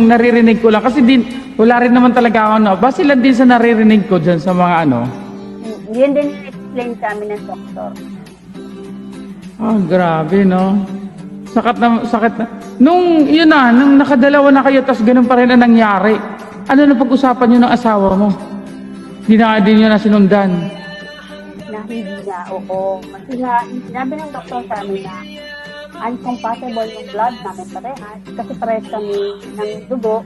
naririnig ko lang. Kasi wala rin naman talaga ako, no? Base lang din sa naririnig ko dyan sa mga ano. Yun din explain sa amin ng doktor. Ah, grabe, no? Sakit na. Nung nakadalawa na kayo, tapos ganun pa rin ang nangyari. Ano na pag-usapan nyo ng asawa mo? Hindi nyo na sinundan. Na hindi na, oo. Kasi nga, sinabi ng doktor sa amin na uncompatible yung blood namin parehas. Kasi parehas kami ng dugo.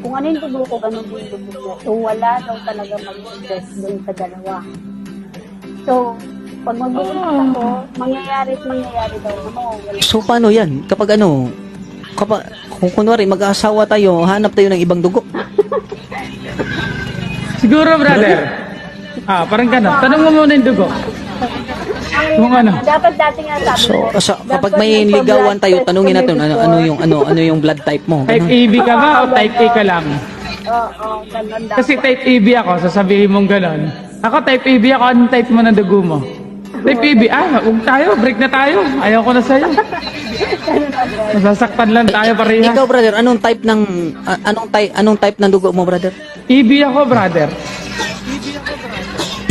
Kung ano yung dugo ko, ganun din yung dugo mo. So, wala daw talaga mag-invest doon sa dalawa. So, pag mag-uusap ako, mangyayari daw na So, paano yan? Kung kunwari, mag-aasawa tayo, hanap tayo ng ibang dugo. Siguro, brother. Parang gano'n. Tanong mo muna yung dugo. Kung ano. Dapat dati nga sabi ko. So kapag may ligawan tayo, tanungin natin ano yung blood type mo. Type AB ka ba o type A ka lang? Oo, ganun dapat. Kasi type AB ako, sasabihin mong gano'n. Ako type AB ako, anong type mo ng dugo mo? Type AB, huwag tayo, break na tayo. Ayaw ko na sa'yo. Masasaktan lang tayo parehas. Ikaw, brother, anong type ng dugo mo, brother? AB ako, brother.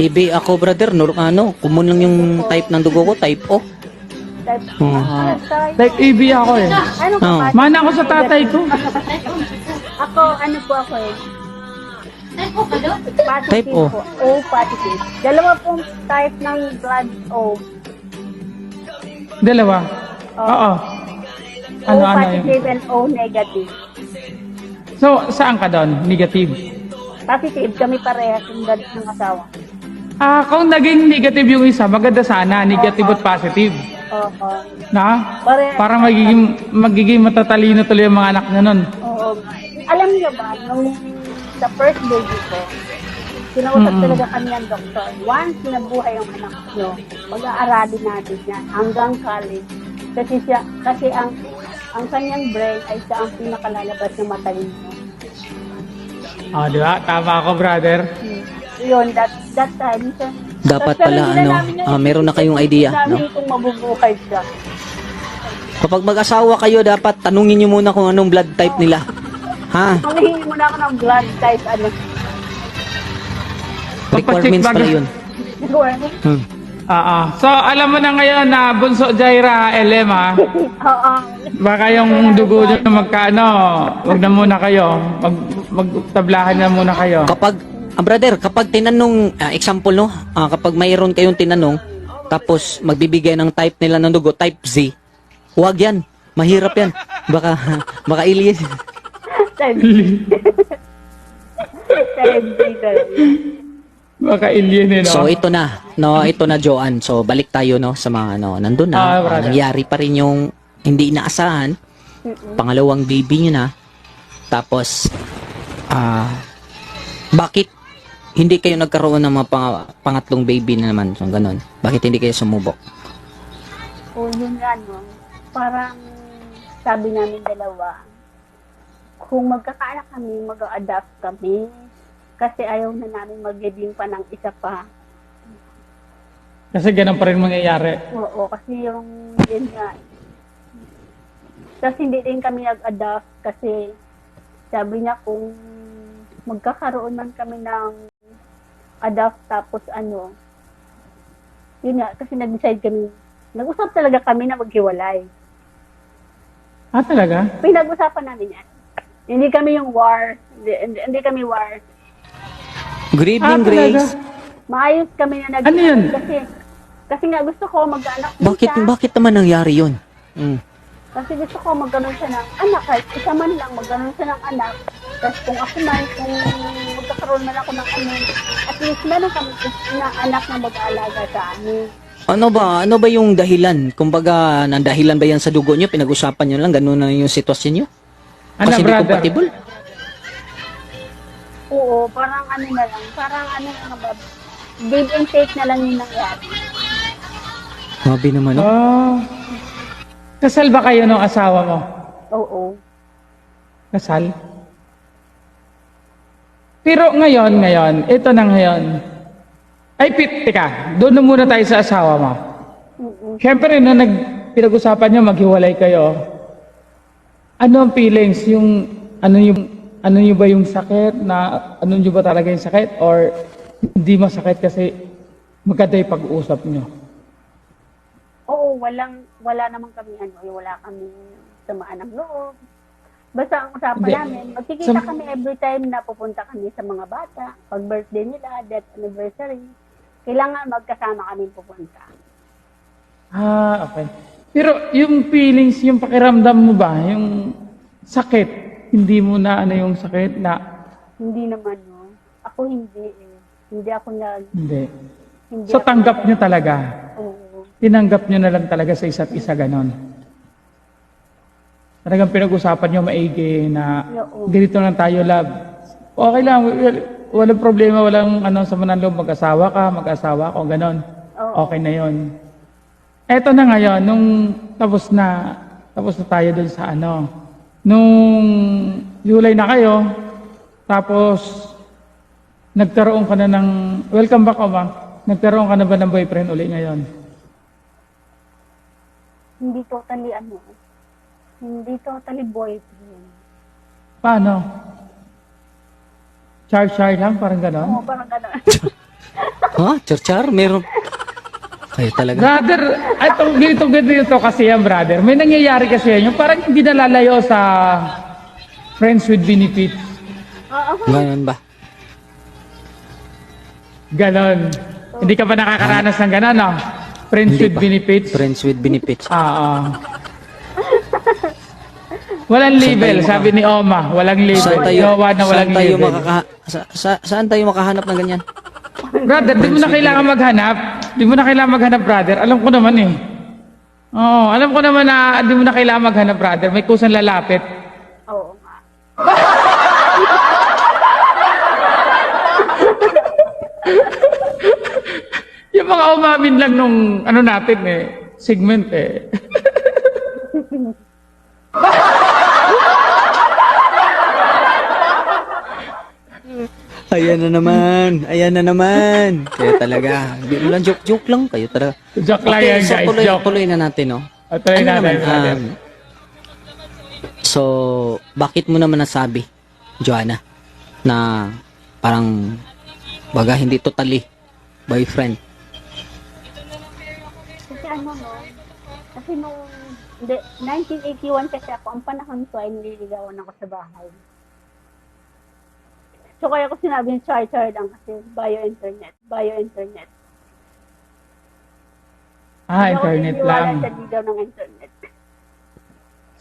TB ako, brother. Common lang yung type ng dugo ko, type O. Type AB ako eh. Ano ka ba? Mana ako sa tatay ko. Ako, ano po ako eh. Positive Type O. po. O positive. Dalawa pong type ng blood O. Dalawa. Oo. O positive and O negative. So, saan ka doon? Negative. Positive, kami parehas yung blood ng asawa. Kung naging negative yung isa, maganda sana. Negative at positive. Oo. Na? Parehas. Para magiging matatalino tuloy yung mga anak niya nun. Oo. Alam niyo ba, nung sa first baby ko, kinausap talaga kami ng doktor. Once nabuhay ang anak nyo, mag-aaralin natin yan hanggang college. Kasi ang kanyang brain ay siya ang pinakalalabas ng matalino. Di ba? Tama ako, brother. Yun, that time. Dapat pala, meron na kayong idea, no? Kung mabubuhay siya. Kapag mag-asawa kayo, dapat tanungin nyo muna kung anong blood type nila. Ha? Manghihingi muna ako ng blood type, Requirements pala yun. So, alam mo na ngayon na Bunso Jaira LM, ha? Oo. Baka yung dugo nyo na magkano, wag na muna kayo. Magtablahan na muna kayo. Brother, kapag tinanong, example, no? Kapag mayroon kayong tinanong, tapos magbibigay ng type nila ng dugo, type Z, huwag yan. Mahirap yan. Baka alien. Baka alien eh, no? So ito na, no, Joanne. So balik tayo, no, sa mga nandun na. Nangyari pa rin yung hindi inaasahan. Pangalawang baby niyo na. Tapos bakit hindi kayo nagkaroon ng mga pangatlong baby na naman? So ganun. Bakit hindi kayo sumubok? Yun nga, no. Parang sabi namin dalawa, kung magkakaanak kami, mag-a-adapt kami. Kasi ayaw na namin mag-giving pa ng isa pa. Kasi ganun pa rin mangyayari. Oo, kasi yung yun nga. Tapos hindi din kami nag-adapt kasi sabi niya kung magkakaroon man kami ng adapt tapos yun nga, kasi nag-decide kami, nag-usap talaga kami na maghiwalay. Talaga? Pinag-usapan namin yan. Hindi kami yung war. Hindi kami war. Good evening, Grace. Maayos kami na Ano yun? Kasi nga gusto ko mag-anak din siya. Bakit naman nangyari yun? Kasi gusto ko magkaroon siya ng anak. Kahit isa man lang magkaroon siya ng anak. Tapos kung ako man, kung magkakaroon man ako ng at least meron kami na anak na mag-aalaga sa amin. Ano ba yung dahilan? Kumbaga, dahilan ba yan sa dugo nyo? Pinag-usapan nyo lang? Ganun na yung sitwasyon nyo? Kasi hindi compatible? Oo, parang na lang. Parang give and take na lang yung nangyari. Mabi naman, no? Kasal ba kayo ng asawa mo? Oo. Kasal? Pero ngayon, ito na ngayon. Teka, doon na muna tayo sa asawa mo. Siyempre, pinag-usapan nyo, maghiwalay kayo. Ano ang feelings? Yung ano yung ba yung sakit na ano nyo ba talaga yung sakit or hindi masakit kasi maganda yung pag-uusap nyo? Oo, wala naman kami wala kami samaan ng loob. Basta ang usapan Hindi. namin, magkikita kami every time na pupunta kami sa mga bata, pag birthday nila, death anniversary, kailangan magkasama kami pupunta. Ah, okay. Pero yung feelings, yung pakiramdam mo ba, yung sakit, hindi mo na ano yung sakit na Hindi naman, no? Ako hindi eh. Hindi ako hindi. hindi So ako tanggap nyo talaga. Oo. Tinanggap nyo na lang talaga sa isa't isa ganon. Talagang pinag-usapan nyo maigi na Oo. ganito lang tayo, love. Okay lang, walang problema, walang ano sa mananloob, mag-asawa ka, mag-asawa ako, ganon. Oo. Okay na yon. Eto na ngayon, nung tapos na tayo dun sa ano, nung July na kayo, tapos nagkaroon ka na ng, welcome back, Oma. Nagkaroon ka na ba ng boyfriend uli ngayon? Hindi totally boyfriend. Paano? Char-char lang, parang ganon? Oo, parang gano'n. Ha? Char-char? Meron. Kayo talaga. Brother, ganito kasi yan, brother. May nangyayari kasi yan, yung parang hindi nalalayo sa friends with benefits. Oo. Ganun ba? Ganon. Hindi ka ba nakakaranas ng ganon, no? Friends Hindi with pa. benefits? Friends with benefits. Walang label, sabi ni Oma. Walang label. Saan tayo, Jowa na walang label. saan tayo makahanap ng ganyan? Brother, di mo na kailangan maghanap. Di mo na kailangan maghanap, brother. Alam ko naman eh. Oo, alam ko naman na di mo na kailangan maghanap, brother. May kusang lalapit. Oo nga. Yung mga umamin lang nung ano natin eh, segment eh. Ayan na naman. Ayan na naman. Kaya talaga. Hindi mo lang joke lang. Kayo talaga. Joke lang yan, so guys. Joke. tuloy na natin, no? Tuloy Ano natin, naman, brother. so, bakit mo naman nasabi, Joanna, na parang baga hindi totally boyfriend? Kasi no? Kasi nung 1981 kasi ako, ang panahon ko ay nililigawan ako sa bahay. So kaya ko sinabi char-char lang kasi bio-internet. Hindi ako Internet naniniwala lang. sa ligaw ng internet.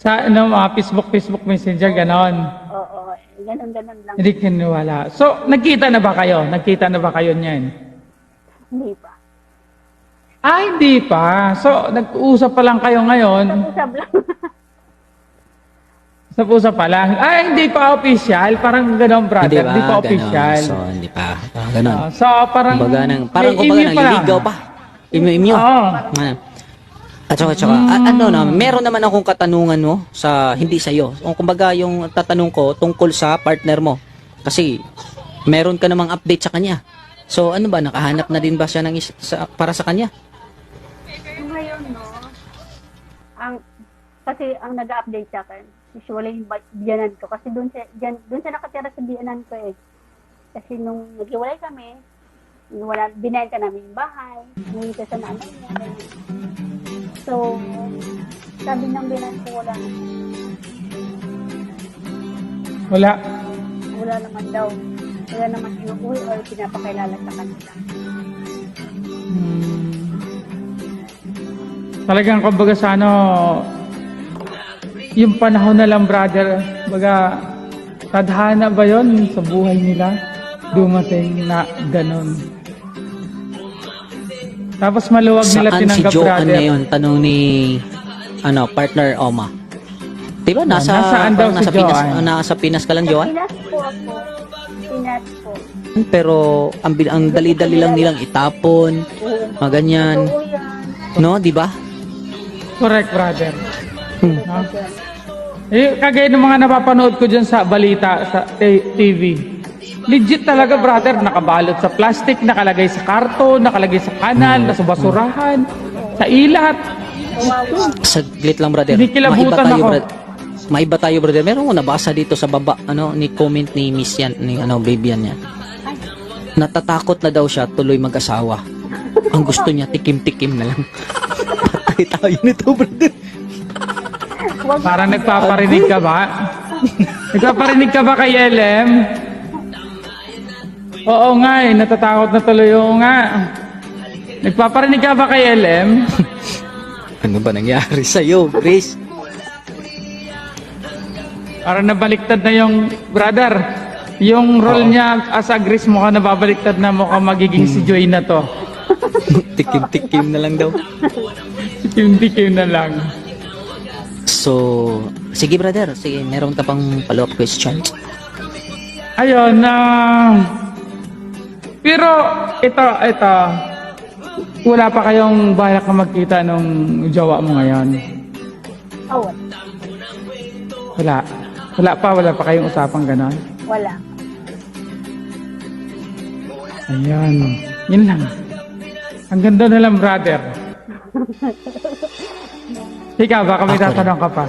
Sa ano, mga Facebook Messenger, ganon. Oo, ganun lang. Hindi kiniwala. So, nagkita na ba kayo? Nagkita na ba kayo niyan? Hindi pa. Hindi pa. So, nag-uusap pa lang kayo ngayon. Usap lang. Sa pusa pa lang. Hindi pa official. Parang ganon, brother. Hindi pa Ganon. official. So, hindi pa. Parang ganon. So, parang... Parang may kumbaga email pa lang. naliligaw pa. Imyo. Oo. At saka, meron naman akong katanungan mo sa, hindi sa'yo. O kumbaga yung tatanong ko tungkol sa partner mo. Kasi, meron ka namang update sa kanya. So, ano ba, nakahanap na din ba siya para sa kanya? Ngayon, no, kasi ang nag-update sa akin, usually yung biyanan ko. Kasi doon siya nakatira sa biyanan ko eh. Kasi nung naghiwalay kami, binenta namin yung bahay, umuwi siya sa nanay niya. So, sabi ng biyanan ko, Wala. wala naman daw. Wala naman inuuwi or pinapakilala sa kanila. Talagang kumbaga sa ano, yung panahon na lang, brother, baga, tadhana ba yon sa buhay nila? Dumating na ganon. Tapos maluwag nila Saan si tinanggap, Joanne brother. ngayon? Tanong ni partner Oma. Diba? Nasaan daw si Joanne? Nasa Pinas ka lang, Joanne? Pinas po ako. Pinas po. Pero ang dali-dali lang nilang itapon, mga ganyan. Oo yan. No, di ba? Correct, brother. Ha? Kagaya ng mga napapanood ko dyan sa balita, sa TV. Legit talaga, brother, nakabalot sa plastic, nakalagay sa karton, nakalagay sa kanal, nasa basurahan, sa ilat. Saglit lang, brother. Hindi kilabutan Maiba tayo, ako. maiba tayo, brother. Meron ko nabasa dito sa baba, ni comment ni Miss yan, ni baby yan niya. Natatakot na daw siya tuloy mag-asawa. Ang gusto niya, tikim-tikim na lang. Patay tayo nito, brother. Wag Parang nagpaparinig ka ba? Nagpaparinig ka ba kay LM? Oo nga eh, natatakot na tuloy. Oo nga. Nagpaparinig ka ba kay LM? Ano ba nangyari sa'yo, Grace? Parang nabaliktad na yung brother. Yung role niya as a Grace mo ka nababaliktad na mo ka magiging si Joy na to. Tikim-tikim na lang daw. Tikim-tikim na lang. So, sige, brother. Sige, meron ka pang follow-up question. Ayun, pero ito, wala pa kayong balak na magkita nung jowa mo ngayon? Oh, Wala pa kayong usapang ganon? wala. Ayan, yun lang. Ang ganda na lang, brother. Ikaw, baka may Ako rin. tatanong ka pa.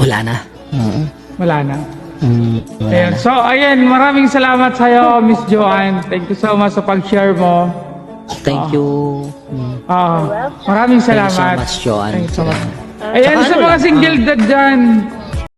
Wala na. Oo. Wala na. Wala Ayan. na. So, ayan, maraming salamat sa'yo, Miss Joanne. Thank you so much sa pag-share mo. Thank you. Maraming Thank you so salamat. much, Joanne. Thank you so much. Tsaka Ayan, ano sa mga lang, single dad dyan,